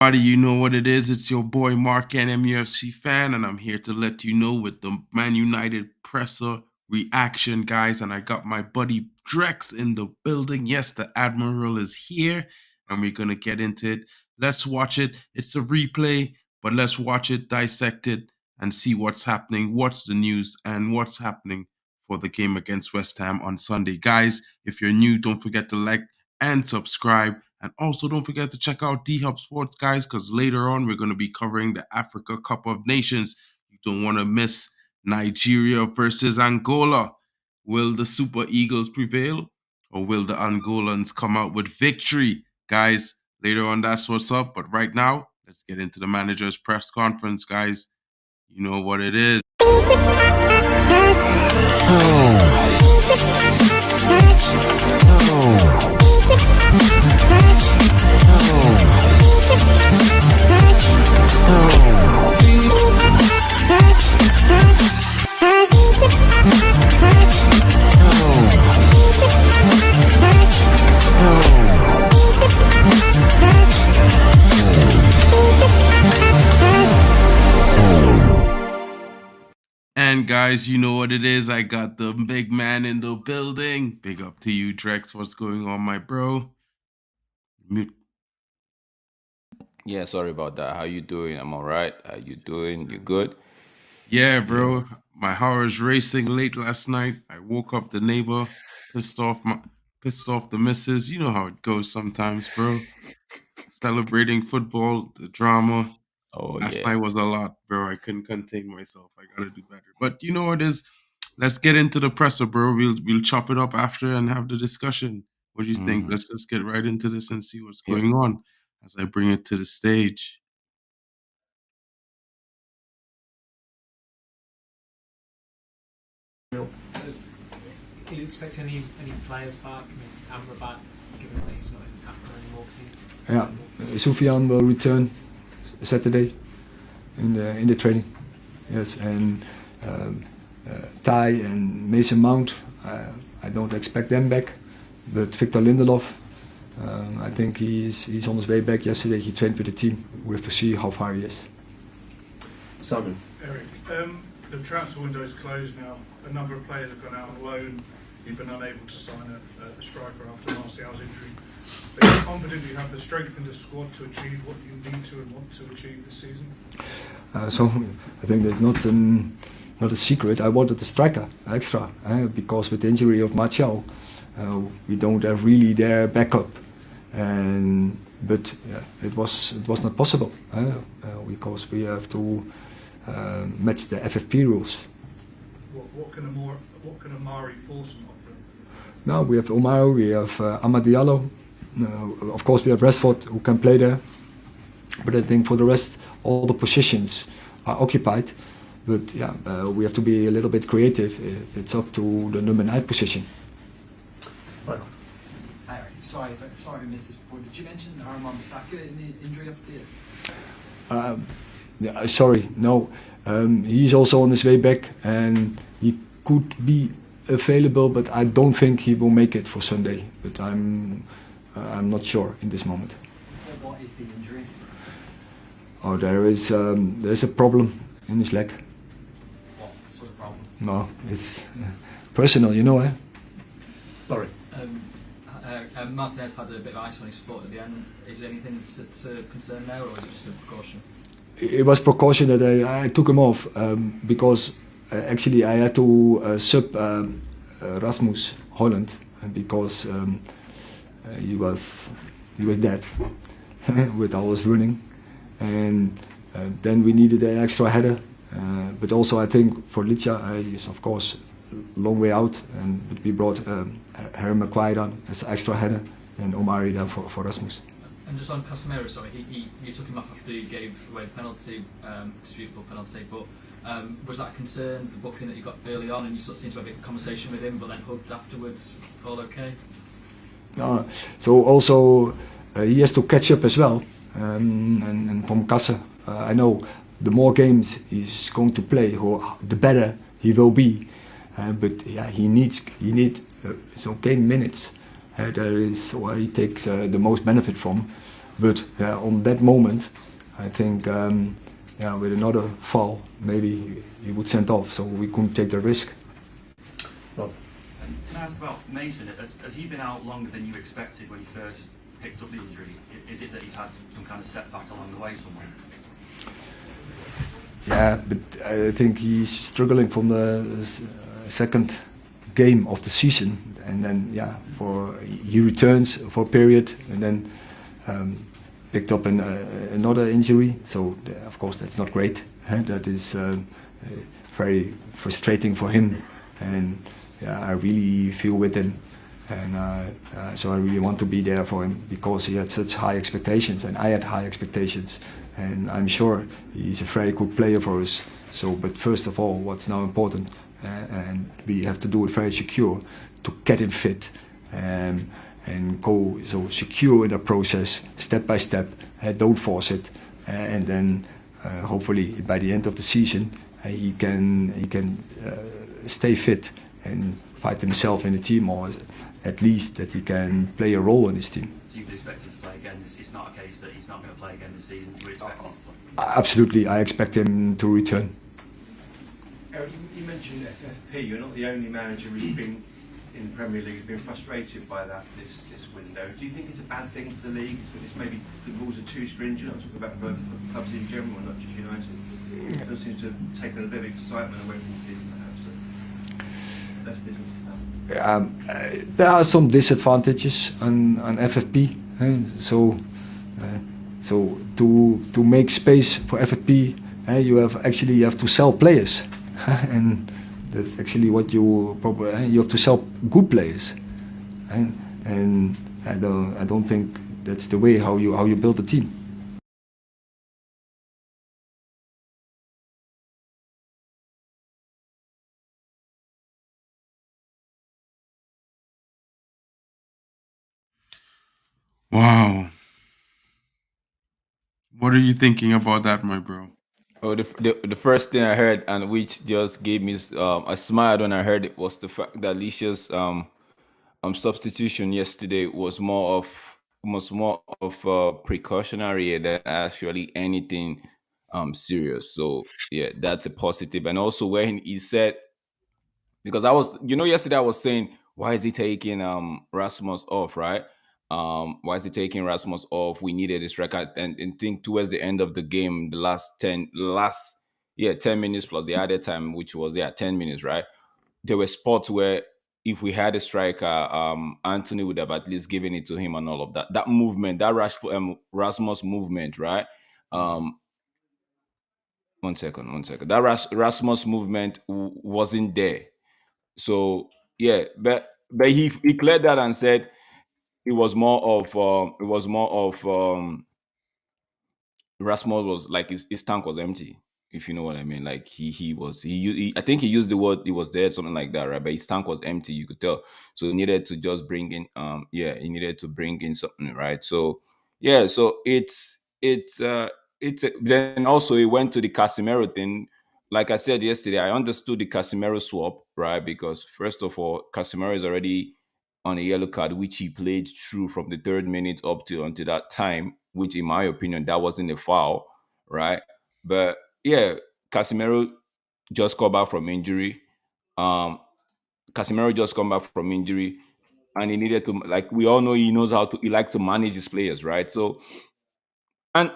Everybody, you know what it is. It's your boy Mark and mufcFAN, and I'm here to let you know with the Man United presser reaction, guys. And I got my buddy Drex in the building. Yes, the Admiral is here, and we're gonna get into it. Let's watch it. It's a replay, but let's watch it, dissect it, and see what's happening, what's the news, and what's happening for the game against West Ham on Sunday. Guys, if you're new, don't forget to like and subscribe. And also don't forget to check out D-Hub Sports, guys, because later on we're going to be covering the Africa Cup of Nations. You don't want to miss Nigeria versus Angola. Will the Super Eagles prevail, or will the Angolans come out with victory? Guys, later on that's what's up. But right now, let's get into the manager's press conference, guys. You know what it is. And guys, you know what it is. I got the big man in the building. Big up to you, Drex. What's going on, my bro? Mute. Yeah, sorry about that. How you doing? I'm all right. How you doing? You good? Yeah, bro. My heart was racing late last night. I woke up the neighbor, pissed off the missus. You know how it goes sometimes, bro. Celebrating football, the drama. Oh Last yeah. night was a lot, bro. I couldn't contain myself. I gotta do better. But you know what it is? Let's get into the presser, bro. We'll chop it up after and have the discussion. What do you think? Let's just get right into this and see what's Yep. going on as I bring it to the stage. Do you expect any players back? I mean, Amrabat, given that he's not in Africa anymore? Yeah, Soufiane will return Saturday in the training. Yes, and Ty and Mason Mount, I don't expect them back, but Victor Lindelof, I think he's on his way back. Yesterday he trained with the team. We have to see how far he is. Simon. Eric, the transfer window is closed now. A number of players have gone out on loan. You've been unable to sign a striker after Martial's injury. Are you confident you have the strength in the squad to achieve what you need to and want to achieve this season? So I think that's not a secret. I wanted a striker extra because with the injury of Martial, we don't have really their backup. But it was not possible because we have to match the FFP rules. What can Amari Forson offer? Now we have Omar, we have Amad Diallo. Of course we have Rashford who can play there. But I think for the rest, all the positions are occupied. But yeah, we have to be a little bit creative if it's up to the number 9 position. Michael. Sorry I missed this before. Did you mention Arman Bissaka in the injury update? Yeah, sorry, no. He's also on his way back and he could be available, but I don't think he will make it for Sunday. But I'm not sure in this moment. What is the injury? Oh, there's a problem in his leg. What sort of problem? No, it's personal, you know, eh? Laurie. Martinez had a bit of ice on his foot at the end. Is there anything to concern there, or is it just a precaution? It was precaution that I took him off because actually I had to sub Rasmus Holland because he was dead with all his running, and then we needed an extra header. But also I think for Licha he's of course a long way out, but we brought Harry Maguire on as an extra header and Omari there for Rasmus. And just on Casemiro, sorry, you took him off after you gave away the penalty, disputable penalty, but was that a concern, the booking that you got early on, and you sort of seemed to have a conversation with him, but then hugged afterwards, all okay? So also he has to catch up as well, and from Kasse, I know the more games he's going to play, the better he will be, but yeah, he needs so gain minutes. That is why he takes the most benefit from. But on that moment, I think with another foul, maybe he would send off, so we couldn't take the risk. Rob. Can I ask about Mason? Has he been out longer than you expected when he first picked up the injury? Is it that he's had some kind of setback along the way somewhere? Yeah, but I think he's struggling from the second game of the season, and then he returns for a period, and then picked up another injury. So of course that's not great. That is very frustrating for him, and I really feel with him, and so I really want to be there for him because he had such high expectations, and I had high expectations. And I'm sure he's a very good player for us. So, but first of all, what's now important, and we have to do it very secure, to get him fit, and go so secure in the process, step by step. Don't force it, and then hopefully by the end of the season he can stay fit and fight himself in the team, or at least that he can play a role in this team. So you would expect him to play again? It's not a case that he's not going to play again this season. You would expect him to play? Absolutely, I expect him to return. Eric, you mentioned FFP. You're not the only manager who's been in the Premier League who's been frustrated by that this window. Do you think it's a bad thing for the league? It's maybe the rules are too stringent. I'm talking about for clubs in general, not just United. It does seem to take a bit of excitement away from the team, perhaps. Less business to come. There are some disadvantages on FFP. So to make space for FFP, you have to sell players, and that's actually what you probably you have to sell good players, and I don't think that's the way how you build a team. Wow. What are you thinking about that, my bro? Oh, the first thing I heard, and which just gave me a smile when I heard it, was the fact that Alicia's substitution yesterday was more of precautionary than actually anything serious. So yeah, that's a positive. And also when he said, because yesterday I was saying, why is he taking Rasmus off, right? Why is he taking Rasmus off? We needed a striker, and think towards the end of the game, the last 10 minutes plus the added time, which was 10 minutes, right? There were spots where if we had a striker, Anthony would have at least given it to him and all of that. That movement, that Rasmus movement, right? One second. That Rasmus movement wasn't there. So yeah, but he cleared that and said it was more of Rasmus was like his tank was empty, if you know what I mean. Like I think he used the word he was there, something like that, right? But his tank was empty, you could tell. So he needed to just bring in he needed to bring in something, right? So yeah, so then also he went to the Casemiro thing. Like I said yesterday, I understood the Casemiro swap, right? Because first of all, Casemiro is already on a yellow card, which he played through from the 3rd minute up to until that time, which in my opinion, that wasn't a foul, right? But yeah, Casemiro just got back from injury. Casemiro just come back from injury, and he needed to, like we all know, he likes to manage his players, right? So, and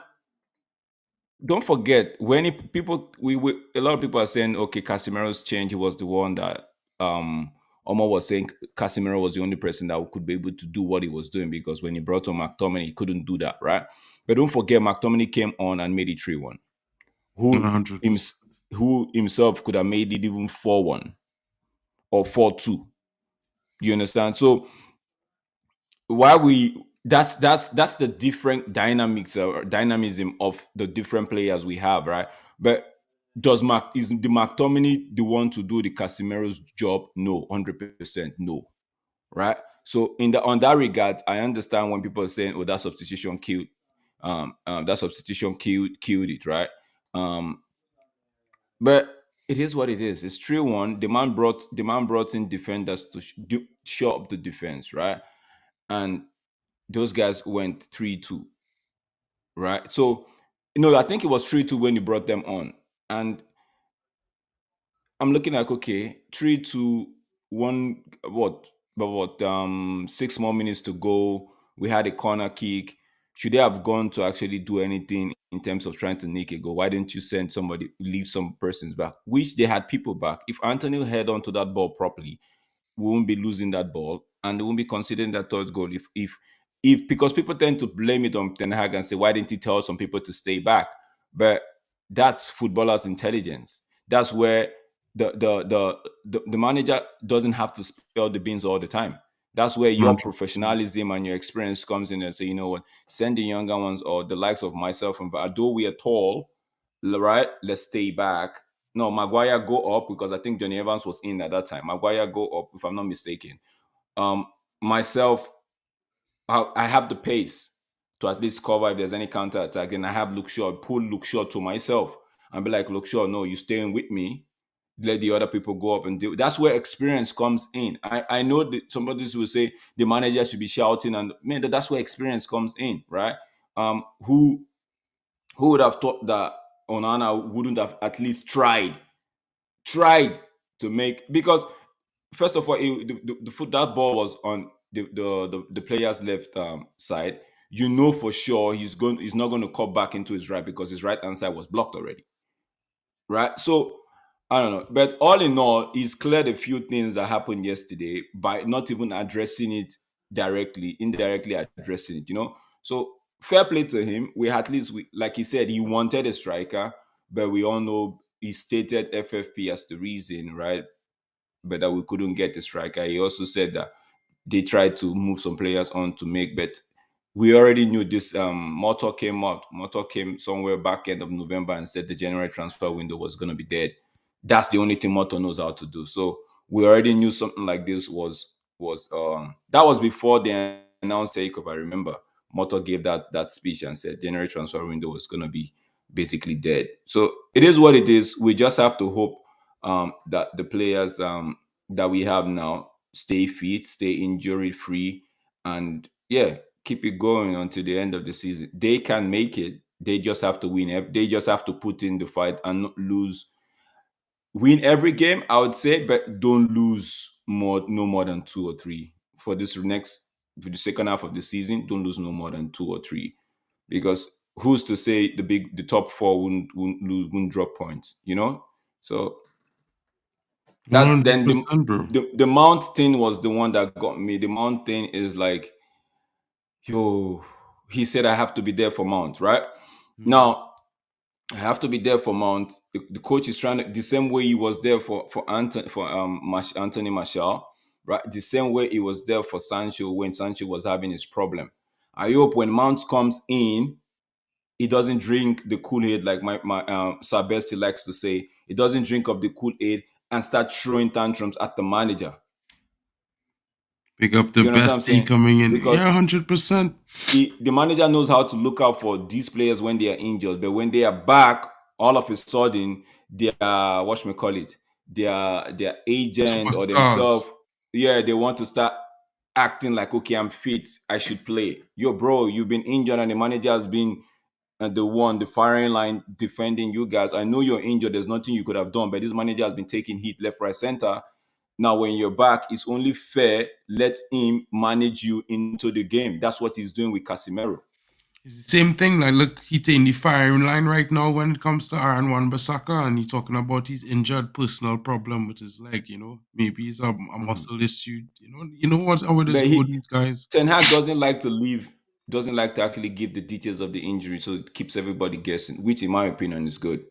don't forget when a lot of people are saying, okay, Casemiro's change. He was the one that Omar was saying Casemiro was the only person that could be able to do what he was doing, because when he brought on McTominay, he couldn't do that, right? But don't forget, McTominay came on and made it 3-1. Who himself could have made it even 4-1 or 4-2. You understand? So that's the different dynamics or dynamism of the different players we have, right? But is the McTominay the one to do the Casemiro's job? No, 100% no, right? So on that regard, I understand when people are saying, "Oh, that substitution killed it," right? But it is what it is. It's 3-1. The man brought in defenders to shore up the defense, right? And those guys went 3-2. right? So, I think it was 3-2 when you brought them on. And I'm looking like, okay, 3-2, one, what, 6 more minutes to go. We had a corner kick. Should they have gone to actually do anything in terms of trying to nick a goal? Why didn't you send somebody, leave some persons back? Which they had people back. If Anthony held onto that ball properly, we won't be losing that ball and they won't be considering that third goal. If because people tend to blame it on Ten Hag and say, why didn't he tell some people to stay back? But that's footballers' intelligence. That's where the manager doesn't have to spill the beans all the time. That's where your 100%. professionalism and your experience comes in and say, you know what, send the younger ones or the likes of myself and although we are tall, right? Let's stay back. No, Maguire go up because I think Johnny Evans was in at that time. Maguire go up, if I'm not mistaken. Myself, I have the pace to at least cover if there's any counter attack. And I have Luke Shaw, pull Luke Shaw to myself and be like, Luke Shaw, no, you staying with me. Let the other people go up and do. That's where experience comes in. I know that somebody will say the manager should be shouting, and man, that's where experience comes in, right? Who would have thought that Onana wouldn't have at least tried to make, because first of all, the foot, that ball was on the player's left side. You know for sure he's not going to cut back into his right because his right hand side was blocked already, right? So I don't know, but all in all, he's cleared a few things that happened yesterday by not even addressing it directly, indirectly addressing it. So fair play to him. Like he said, he wanted a striker, but we all know he stated FFP as the reason, right? But that we couldn't get a striker. He also said that they tried to move some players on to make, but we already knew this. Motor came out. Motor came somewhere back end of November and said the January transfer window was going to be dead. That's the only thing Motor knows how to do. So we already knew something like this was that was before they announced takeover. I remember Motor gave that speech and said January transfer window was going to be basically dead. So it is what it is. We just have to hope that the players that we have now stay fit, stay injury free, and yeah, keep it going until the end of the season. They can make it. They just have to win. They just have to put in the fight and not lose. Win every game, I would say, but don't lose no more than 2 or 3 for for the second half of the season. Don't lose no more than 2 or 3, because who's to say the top four wouldn't drop points? So that then 100%, bro. the Mount thing was the one that got me. The Mount thing is like, yo, he said I have to be there for Mount, right? Now I have to be there for Mount. The coach is trying to, the same way he was there for Anthony Martial, right? The same way he was there for Sancho when Sancho was having his problem. I hope when Mount comes in, he doesn't drink the Kool-Aid like my Sir Bestie likes to say. He doesn't drink up the Kool-Aid and start throwing tantrums at the manager. Pick up the You understand what I'm best saying? coming in. Because Yeah, 100%. the manager knows how to look out for these players when they are injured, but when they are back, all of a sudden, their their agent or themselves, Superstars. yeah, they want to start acting like, okay, I'm fit, I should play. Yo, bro, you've been injured, and the manager has been the firing line defending you guys. I know you're injured. There's nothing you could have done, but this manager has been taking heat left, right, center. Now, when you're back, it's only fair. Let him manage you into the game. That's what he's doing with Casemiro. It's the same thing. Like, look, he's in the firing line right now when it comes to Aaron Wan-Bissaka, and he's talking about his injured personal problem with his leg. Maybe it's a muscle issue. You know what? How it is But with these guys. Ten Hag doesn't like to leave, doesn't like to actually give the details of the injury, so it keeps everybody guessing, which, in my opinion, is good.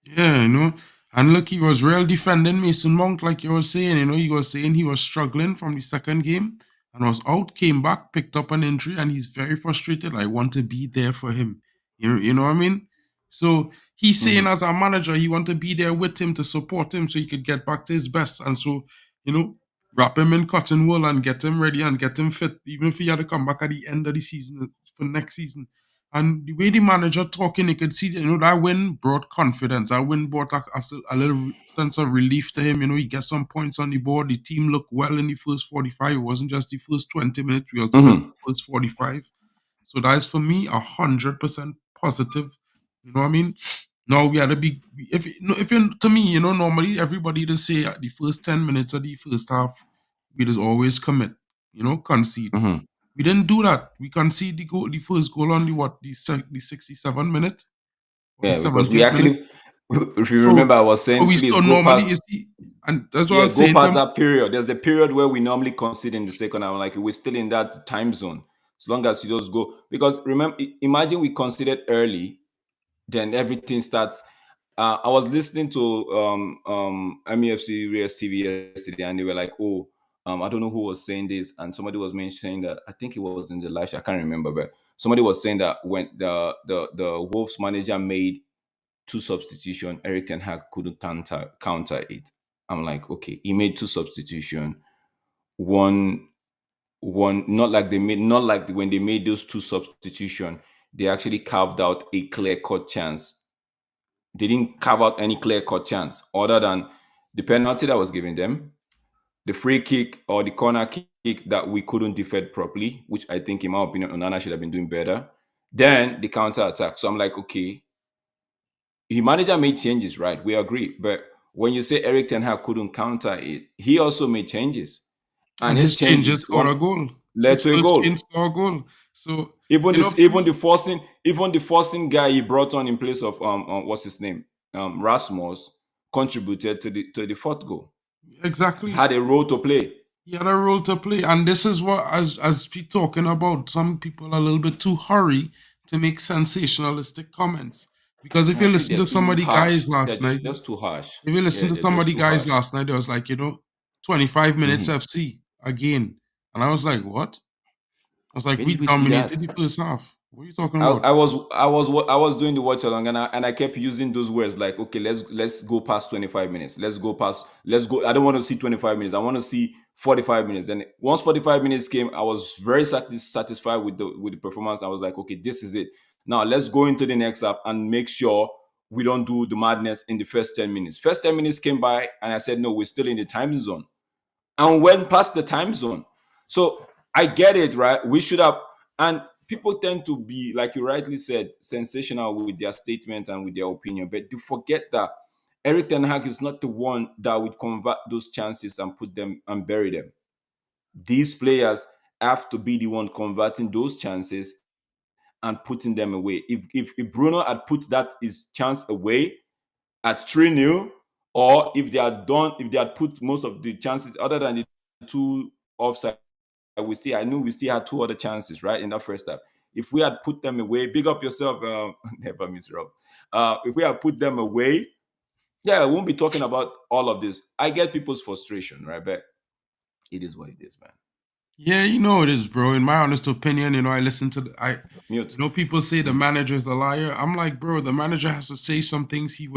Yeah. And look, he was real defending Mason Mount, like you were saying. He was saying he was struggling from the second game and was out, came back, picked up an injury, and he's very frustrated. I want to be there for him. You know what I mean? So he's saying as a manager, he want to be there with him to support him so he could get back to his best. And so, wrap him in cotton wool and get him ready and get him fit, even if he had to come back at the end of the season for next season. And the way the manager talking, you could see, that win brought confidence. That win brought a little sense of relief to him. He gets some points on the board. The team looked well in the first 45. It wasn't just the first 20 minutes. We also the first 45. So that is for me 100% positive. You know what I mean? Now we had to be if you to me, normally everybody to say at the first 10 minutes of the first half, we just always commit, concede. Mhm. We didn't do that. We conceded the first goal on the 67th minute or the Yeah, because we 70th minute. actually, if you So remember, I was so saying, we please so go normally past. you see, and that's what I Yeah, was go saying to past him. that period. There's the period where we normally concede in the second half. Like we're still in that time zone. As long as you just go, because remember, imagine we conceded early, then everything starts. I was listening to MEFC Real TV yesterday, and they were like, "Oh, I don't know who was saying this," and somebody was mentioning that. I think it was in the live. I can't remember, but somebody was saying that when the Wolves manager made two substitution, Eric Ten Hag couldn't counter it. I'm like, okay, he made two substitution. One not like when they made those two substitution, they actually carved out a clear cut chance. They didn't carve out any clear cut chance other than the penalty that was given them, the free kick or the corner kick that we couldn't defend properly, which I think, in my opinion, Onana should have been doing better. Then the counter attack. So I'm like, okay, the manager made changes, right? We agree. But when you say Eric Ten Hag couldn't counter it, he also made changes. And And his his changes changes scored one a goal. led His to a first goal. change scored a goal. So, Even you know, this, for me, even the forcing guy he brought on in place of what's his name, Rasmus, contributed to the fourth goal. exactly. Had a role to play. He had a role to play. And this is what, as we talking about, some people are a little bit too hurry to make sensationalistic comments. Because if I you feel listen they're to too somebody harsh. guys last night, Just too harsh. if you listen Yeah, to they're just somebody too guys harsh. last night, it was like, 25 minutes Mhm. FC again. And I was like, what? I was like, Where we did we see that? dominated the first half. What are you talking I, about? I was I was doing the watch along, and I kept using those words like, okay, let's go past 25 minutes. Let's go. I don't want to see 25 minutes. I want to see 45 minutes. And once 45 minutes came, I was very satisfied with the performance. I was like, okay, this is it. Now let's go into the next half and make sure we don't do the madness in the first 10 minutes. First 10 minutes came by, and I said, no, we're still in the time zone, and went past the time zone. So I get it, right? We should have, and people tend to be, like you rightly said, sensational with their statement and with their opinion, but you forget that Eric Ten Hag is not the one that would convert those chances and put them and bury them. These players have to be the one converting those chances and putting them away. If Bruno had put that his chance away at 3-0, or if they had put most of the chances other than the two offside, I knew we still had two other chances, right, in that first half. If we had put them away, big up yourself, never miss Rob. If we had put them away, yeah, I won't be talking about all of this. I get people's frustration, right? But it is what it is, man. Yeah, it is, bro. In my honest opinion, I listen to Mute. people say the manager is a liar. I'm like, bro, the manager has to say some things he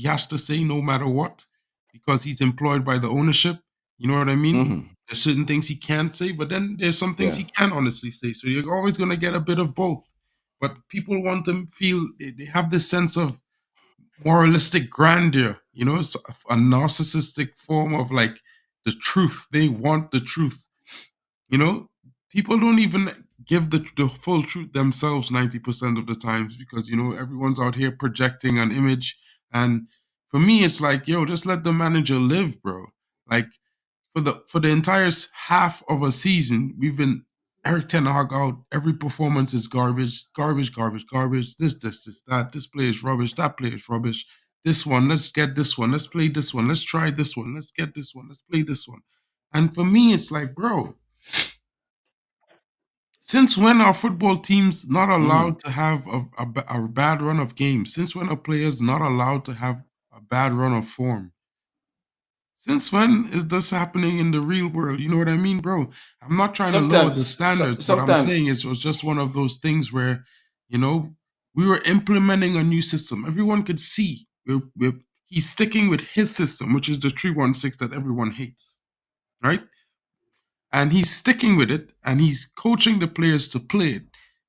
has to say no matter what, because he's employed by the ownership. You know what I mean? Mhm. There's certain things he can't say, but then there's some things Yeah. he can honestly say. So you're always gonna get a bit of both. But people want to feel they have this sense of moralistic grandeur. It's a narcissistic form of like the truth. They want the truth. You know, people don't even give the full truth themselves 90% of the times, because everyone's out here projecting an image. And for me, it's like, yo, just let the manager live, bro. Like for the entire half of a season, we've been Eric Ten Hag out. Every performance is garbage, garbage, garbage, garbage. This, that. This play is rubbish. That play is rubbish. This one, let's get this one. Let's play this one. Let's try this one. Let's get this one. Let's play this one. And for me, it's like, bro, since when are football teams not Mhm. allowed to have a bad run of games? Since when are players not allowed to have a bad run of form? Since when is this happening in the real world? You know what I mean, bro? I'm not trying to lower the standards, but I'm Sometimes. saying it was just one of those things where, you know, we were implementing a new system. Everyone could see he's sticking with his system, which is the 3-1-6 that everyone hates, right? And he's sticking with it, and he's coaching the players to play it.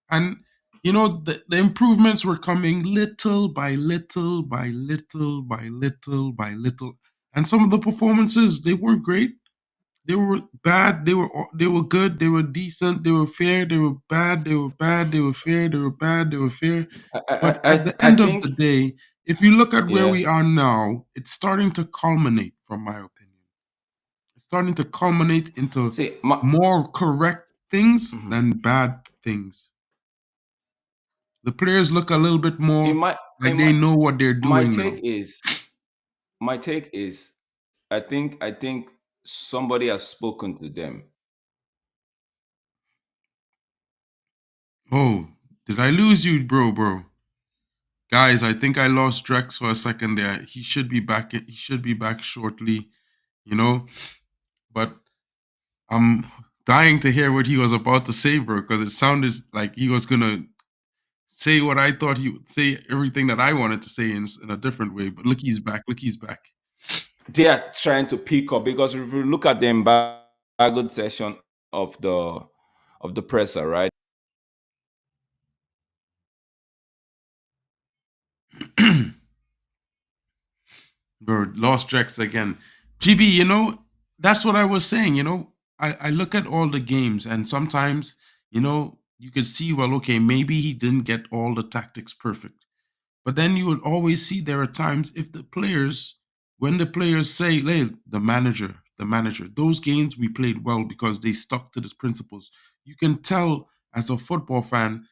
And the improvements were coming little by little by little by little by little. And some of the performances, they weren't great, They were bad. They were good. They were decent. They were fair. They were bad. They were bad. They were fair. They were bad. They were fair. But at the I end of the think, day, if you look at where yeah. we are now, it's starting to culminate, from my opinion. It's starting to culminate into See, more correct things mhm. than bad things. The players look a little bit in more my like in they my know what they're my doing now. take is my take is I think somebody has spoken to them. Oh, did I lose you, bro? Guys, I think I lost Drex for a second there. He should be back. He should be back shortly, you know. But I'm dying to hear what he was about to say, bro, because it sounded like he was gonna say what I thought he would say, everything that I wanted to say in a different way. But look, he's back. Look, he's back. They are trying to pick up, because if you look at the embargoed session of the presser, right? Bro, lost Drex again. GB, that's what I was saying. I look at all the games, and sometimes, you could see, well, okay, maybe he didn't get all the tactics perfect. But then you would always see there are times when the players say, hey, the manager, those games we played well because they stuck to the principles. You can tell as a football fan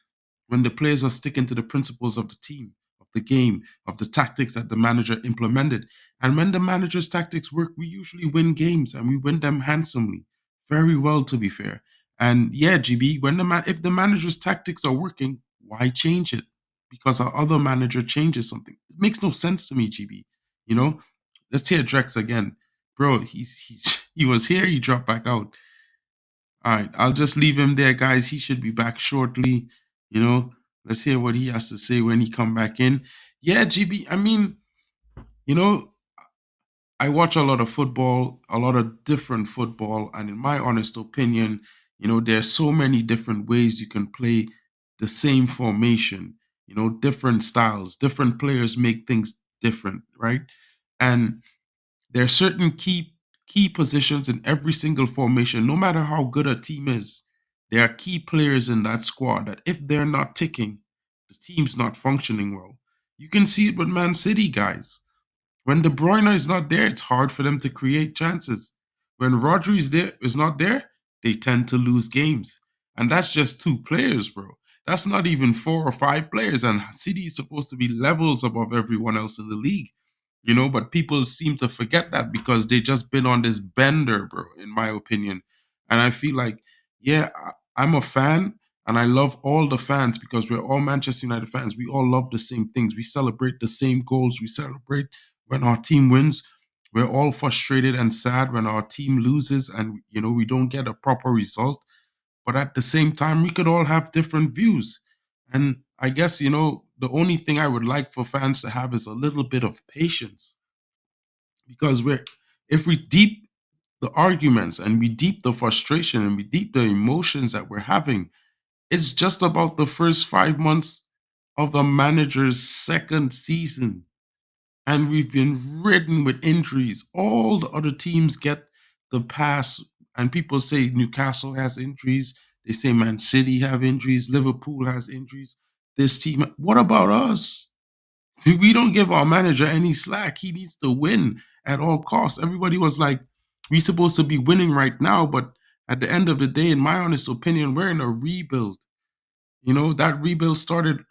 when the players are sticking to the principles of the team, of the game, of the tactics that the manager implemented. And when the manager's tactics work, we usually win games and we win them handsomely. Very well, to be fair. And yeah, GB, if the manager's tactics are working, why change it? Because our other manager changes something. It makes no sense to me, GB. You know? Let's hear Drex again. Bro, he was here, he dropped back out. All right, I'll just leave him there, guys. He should be back shortly. You know, let's hear what he has to say when he come back in. Yeah, GB. I mean, you know, I watch a lot of football, a lot of different football, and in my honest opinion, there's so many different ways you can play the same formation. Different styles, different players make things different, right? And there are certain key positions in every single formation. No matter how good a team is, there are key players in that squad that if they're not ticking, the team's not functioning well. You can see it with Man City, guys. When De Bruyne is not there, it's hard for them to create chances. When Rodri is not there, they tend to lose games. And that's just two players, bro. That's not even 4 or 5 players. And City is supposed to be levels above everyone else in the league. But people seem to forget that because they just been on this bender, bro, in my opinion. And I feel like, yeah, I'm a fan and I love all the fans because we're all Manchester United fans. We all love the same things. We celebrate the same goals. We celebrate when our team wins. We're all frustrated and sad when our team loses and we don't get a proper result. But at the same time, we could all have different views. And I guess, the only thing I would like for fans to have is a little bit of patience because if we deep the arguments and we deep the frustration and we deep the emotions that we're having, it's just about the first 5 months of a manager's second season. And we've been ridden with injuries. All the other teams get the pass, and people say Newcastle has injuries. They say Man City have injuries. Liverpool has injuries. This team. What about us? We don't give our manager any slack. He needs to win at all costs. Everybody was like, we're supposed to be winning right now, but at the end of the day, in my honest opinion, we're in a rebuild. That rebuild started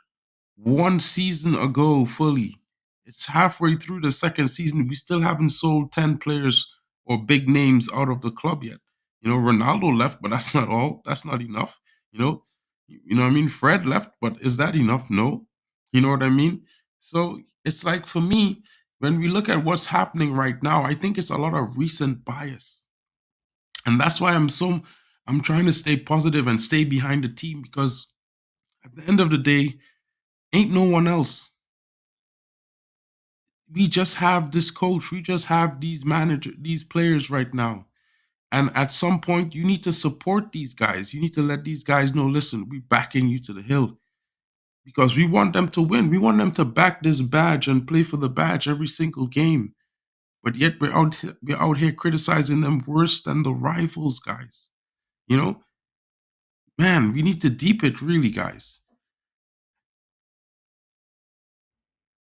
1 season ago fully. It's halfway through the second season. We still haven't sold 10 players or big names out of the club yet. Ronaldo left, but that's not all. That's not enough. What I mean? Fred left, but is that enough? No. You know what I mean? So it's like for me, when we look at what's happening right now, I think it's a lot of recent bias. And that's why I'm trying to stay positive and stay behind the team because at the end of the day, ain't no one else. We just have this coach. We just have these players right now. And at some point, you need to support these guys. You need to let these guys know, listen, we're backing you to the hill because we want them to win. We want them to back this badge and play for the badge every single game. but yet we're out here criticizing them worse than the rivals, guys. You know, man, we need to deep it really, guys.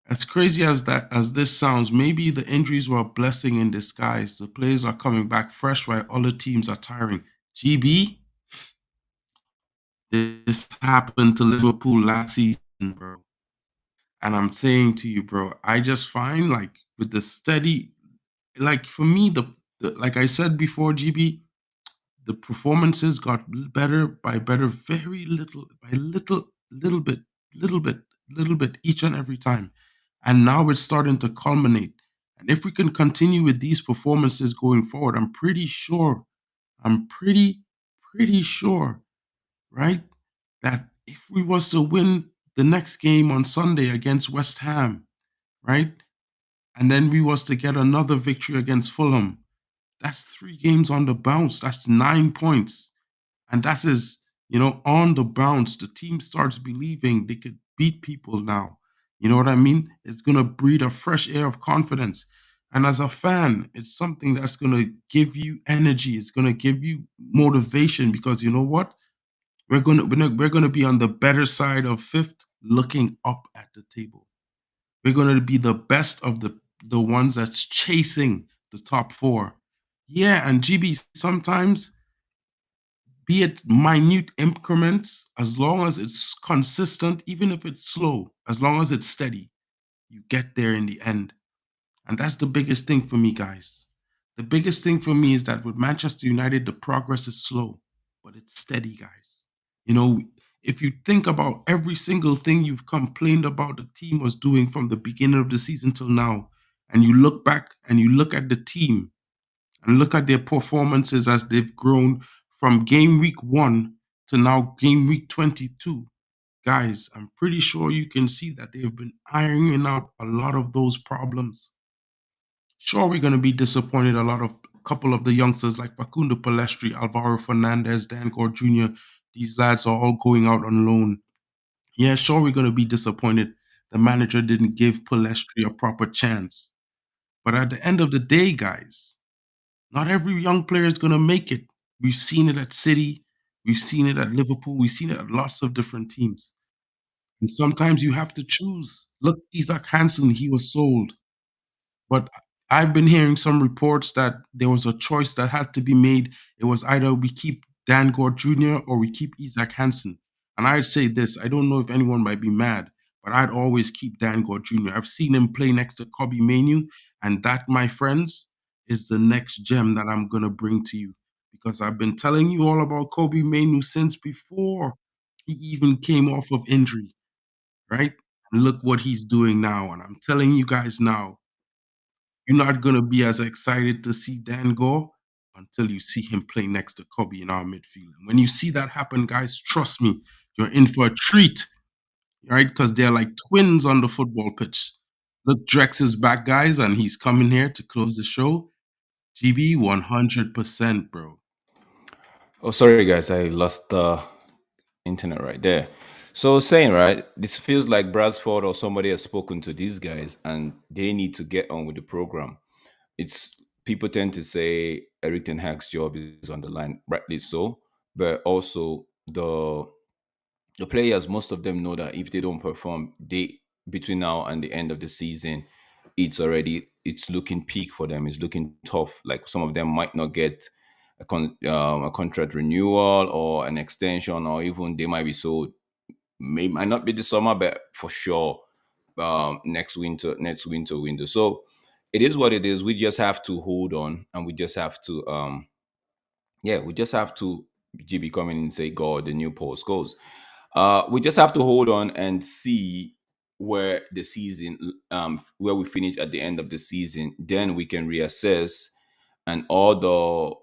As crazy as this sounds, maybe the injuries were a blessing in disguise. The players are coming back fresh while other teams are tiring. GB, this happened to Liverpool last season, bro. And I'm saying to you, bro, I just find like with the steady, like for me, the like I said before, GB, the performances got better by better, very little, by little bit, little bit, little bit each and every time. And now it's starting to culminate. And if we can continue with these performances going forward, I'm pretty sure, right, that if we was to win the next game on Sunday against West Ham, right, and then we was to get another victory against Fulham, that's 3 games on the bounce. That's 9 points. And that is, on the bounce. The team starts believing they could beat people now. You know what I mean? It's going to breathe a fresh air of confidence. And as a fan, it's something that's going to give you energy. It's going to give you motivation because you know what? We're going to be on the better side of fifth, looking up at the table. We're going to be the best of the ones that's chasing the top four. Yeah, and GB, sometimes, be it minute increments, as long as it's consistent, even if it's slow, as long as it's steady, you get there in the end. And that's the biggest thing for me, guys. The biggest thing for me is that with Manchester United, the progress is slow, but it's steady, guys. You know, if you think about every single thing you've complained about the team was doing from the beginning of the season till now, and you look back and you look at the team and look at their performances as they've grown from game week 1 to now game week 22, guys, I'm pretty sure you can see that they've been ironing out a lot of those problems. Sure, we're going to be disappointed. A couple of the youngsters like Facundo Palestri, Alvaro Fernandez, Dan Gore Jr., these lads are all going out on loan. Yeah, sure, we're going to be disappointed. The manager didn't give Palestri a proper chance. But at the end of the day, guys, not every young player is going to make it. We've seen it at City. We've seen it at Liverpool. We've seen it at lots of different teams. And sometimes you have to choose. Look, Isaac Hansen, he was sold. But I've been hearing some reports that there was a choice that had to be made. It was either we keep Dan Gore Jr. or we keep Isaac Hansen. And I'd say this, I don't know if anyone might be mad, but I'd always keep Dan Gore Jr. I've seen him play next to Kobe Manu, and that, my friends, is the next gem that I'm going to bring to you. Because I've been telling you all about Kobe Manu since before he even came off of injury, right? And look what he's doing now. And I'm telling you guys now, you're not gonna be as excited to see Dan Gore until you see him play next to Kobe in our midfield. And when you see that happen, guys, trust me, you're in for a treat, right? Because they're like twins on the football pitch. Look, Drex is back, guys, and he's coming here to close the show. GB, 100%, bro. Oh, sorry, guys. I lost the internet right there. So saying, right, this feels like Bradford or somebody has spoken to these guys and they need to get on with the program. It's people tend to say Eric Ten Hag's job is on the line, rightly so, but also the players, most of them know that if they don't perform, they between now and the end of the season, it's looking peak for them. It's looking tough. Like some of them might not get a contract renewal or an extension, or even they might be sold. Might not be this summer, but for sure next window. So it is what it is. We just have to hold on, and we just have to we just have to GB come in and say, God, the new post goes. We just have to hold on and see where the season, where we finish at the end of the season. Then we can reassess, and all the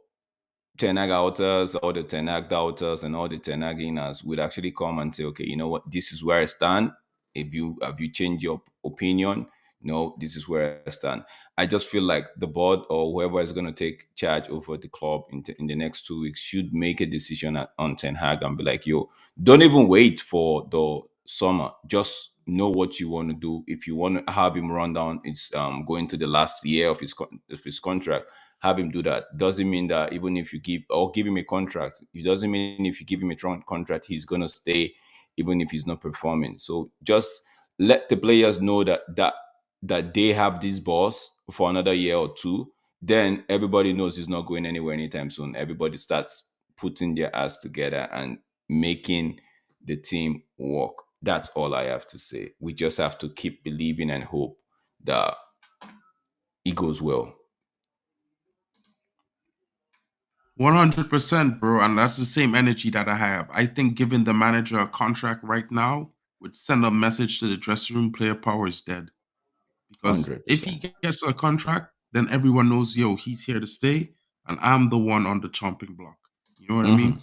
Ten Hag outers, all the Ten Hag doubters, and all the Ten Hag inners would actually come and say, okay, you know what, this is where I stand. If you have you changed your opinion, no, this is where I stand. I just feel like the board or whoever is going to take charge over the club in the next 2 weeks should make a decision on Ten Hag and be like, yo, don't even wait for the summer. Just know what you want to do. If you want to have him run down, it's going to the last year of his contract. Have him do that. Doesn't mean that even if you give him a contract, it doesn't mean if you give him a contract he's gonna stay, even if he's not performing. So just let the players know that they have this boss for another year or two. Then everybody knows he's not going anywhere anytime soon. Everybody starts putting their ass together and making the team work. That's all I have to say. We just have to keep believing and hope that it goes well. 100%, bro. And that's the same energy that I have. I think giving the manager a contract right now would send a message to the dressing room player power is dead. Because if he 100%. gets a contract, then everyone knows, yo, he's here to stay, and I'm the one on the chomping block. You know what I mean?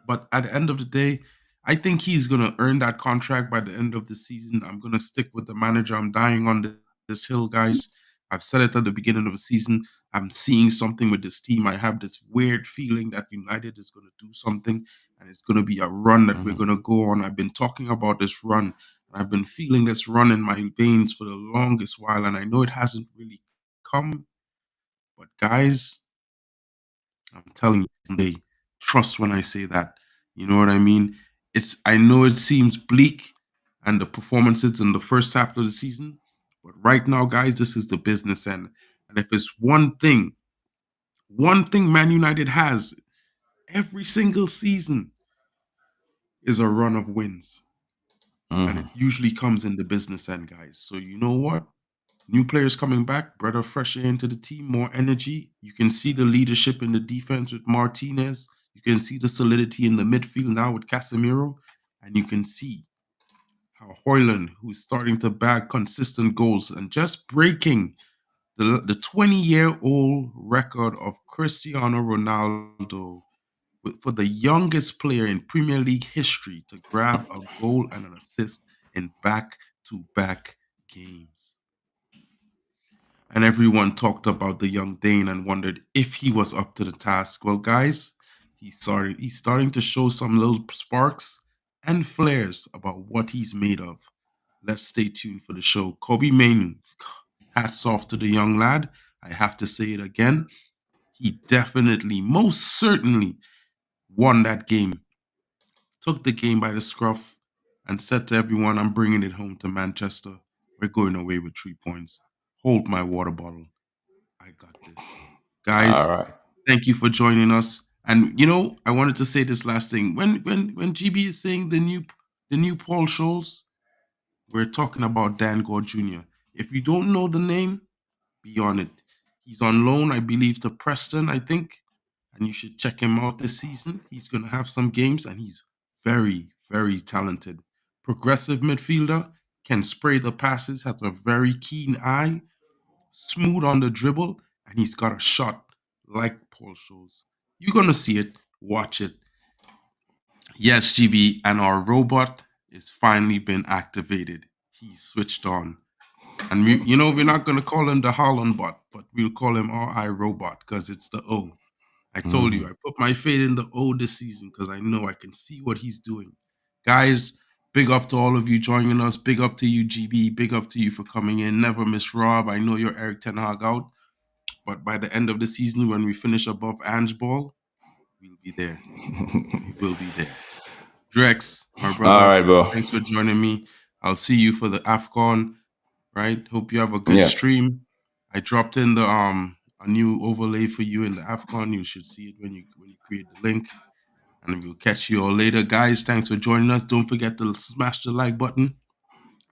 But at the end of the day, I think he's gonna earn that contract by the end of the season. I'm gonna stick with the manager. I'm dying on this hill, guys. I've said it at the beginning of the season. I'm seeing something with this team. I have this weird feeling that United is gonna do something, and it's gonna be a run that we're gonna go on. I've been talking about this run, and I've been feeling this run in my veins for the longest while, and I know it hasn't really come. But guys, I'm telling you, someday, trust when I say that. You know what I mean? I know it seems bleak and the performances in the first half of the season, but right now, guys, this is the business end. And if it's one thing Man United has every single season is a run of wins. And it usually comes in the business end, guys. So you know what? New players coming back, breath of fresh air into the team, more energy. You can see the leadership in the defense with Martinez. You can see the solidity in the midfield now with Casemiro. And you can see how Hoyland, who's starting to bag consistent goals and just breaking the 20-year-old record of Cristiano Ronaldo for the youngest player in Premier League history to grab a goal and an assist in back-to-back games. And everyone talked about the young Dane and wondered if he was up to the task. Well, guys, he's starting to show some little sparks and flares about what he's made of. Let's stay tuned for the show. Kobe Mainoo, hats off to the young lad. I have to say it again. He definitely, most certainly, won that game. Took the game by the scruff and said to everyone, I'm bringing it home to Manchester. We're going away with 3 points. Hold my water bottle. I got this. All Guys, right. thank you for joining us. And you know, I wanted to say this last thing. When GB is saying the new Paul Scholes, we're talking about Dan Gore Jr. If you don't know the name, be on it. He's on loan, I believe, to Preston, I think. And you should check him out this season. He's gonna have some games, and he's very, very talented. Progressive midfielder, can spray the passes, has a very keen eye, smooth on the dribble, and he's got a shot like Paul Scholes. You're gonna see it. Watch it. Yes, GB, and our robot is finally been activated. He's switched on. And we're not gonna call him the Holland bot, but we'll call him RI Robot because it's the O. I told you, I put my faith in the O this season because I know I can see what he's doing. Guys, big up to all of you joining us. Big up to you, GB. Big up to you for coming in. Never miss Rob. I know you're Eric Ten Hag out, but by the end of the season, when we finish above Ange Ball, we'll be there. We will be there. Drex, my All brother, right, bro. thanks for joining me. I'll see you for the AFCON, right? Hope you have a good Yeah. stream. I dropped in the a new overlay for you in the AFCON. You should see it when you create the link. And we'll catch you all later. Guys, thanks for joining us. Don't forget to smash the like button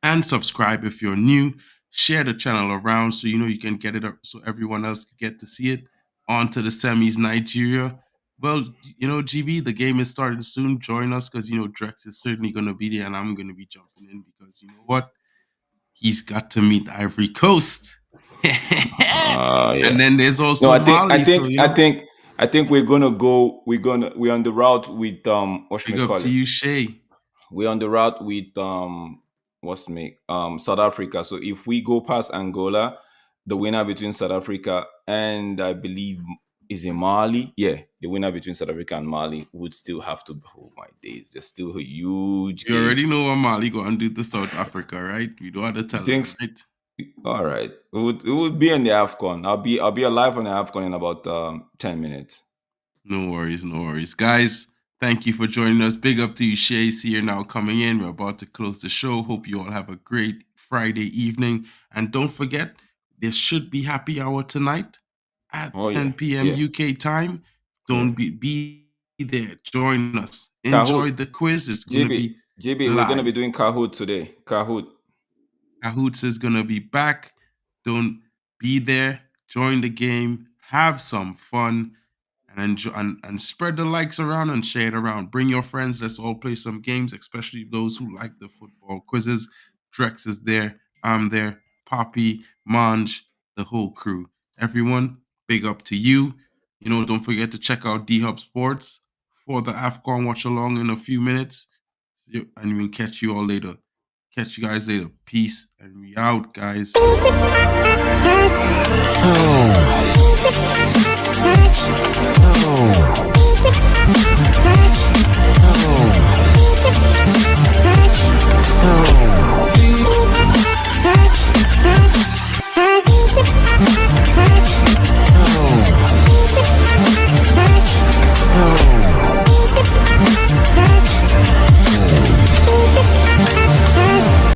and subscribe if you're new. Share the channel around so you know you can get it up so everyone else can get to see it. On to the semis, Nigeria. Well, GB, the game is starting soon. Join us because, Drex is certainly going to be there and I'm going to be jumping in because you know what? He's got to meet Ivory Coast. Yeah. And then there's No, also Mali. I think we're gonna go. We're on the route with Big up to you, Shay. We're on the route with South Africa. So if we go past Angola, the winner between South Africa and I believe is in Mali. Yeah, the winner between South Africa and Mali would still have to. Oh my days, there's still a huge You game. already know what Mali going to do to South Africa, right? We don't have to tell them, think- right? All right, it would be in the AFCON. I'll be alive on the AFCON in about 10 minutes. No worries, no worries. Guys, thank you for joining us. Big up to you, Shay. See you now coming in. We're about to close the show. Hope you all have a great Friday evening. And don't forget, there should be happy hour tonight at 10 p.m. UK time. Don't be there. Join us. Enjoy Kahoot. the quiz. It's going to be JB, we're going to be doing Kahoot today. Kahoot. Kahoots is going to be back. Don't be there. Join the game. Have some fun. And enjoy and spread the likes around and share it around. Bring your friends. Let's all play some games, especially those who like the football quizzes. Drex is there. I'm there. Poppy, Manj, the whole crew. Everyone, big up to you. You know, don't forget to check out D-Hub Sports for the AFCON watch along in a few minutes. And we'll catch you all later. Catch you guys later. Peace. And we out, guys. Oh.